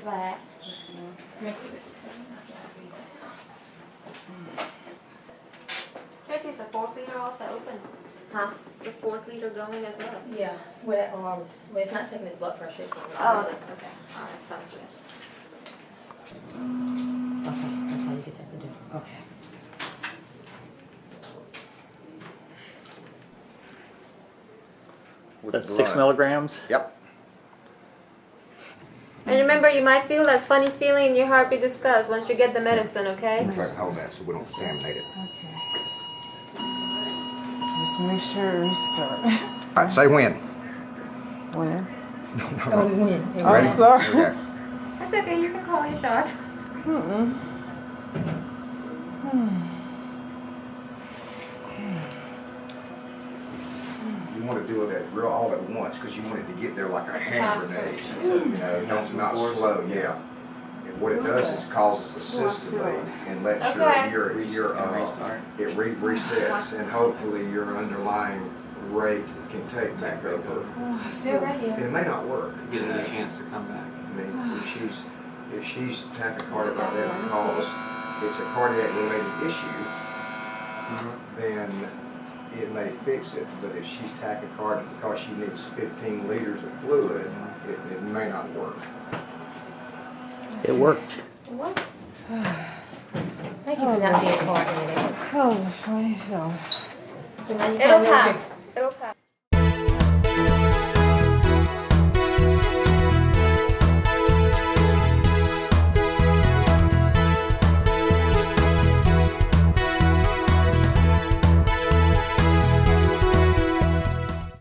back. Tracy, is the 4th liter also open? Huh? Is the 4th liter going as well? Yeah. Well, it's not taking his blood pressure. Oh, that's okay. Alright, sounds good. Okay, that's how you get that to do. Okay. That's 6 milligrams. Yep. And remember, you might feel that funny feeling in your heart we discussed once you get the medicine, okay? Try to hold that so we don't contaminate it. Okay. Just make sure we start. All right, say when. When? Oh, we win. Hey, I'm Ready? sorry. Okay. That's okay, you can call your shot. You want to do it all at once because you want it to get there like a hand fast grenade. So, you know, don't not slow. Yeah. And what it does is causes a systole and lets Okay. your Restart. it resets and hopefully your underlying rate can take back over. They're right here. It may not work. Gives it a chance to come back. I mean, if she's tachycardic like that because it's a cardiac related issue, then it may fix it. But if she's tachycardic because she needs 15 liters of fluid, it may not work. It worked. What? Thank you for not being part of it. Oh, the funny film. So now you It'll kind of know pass.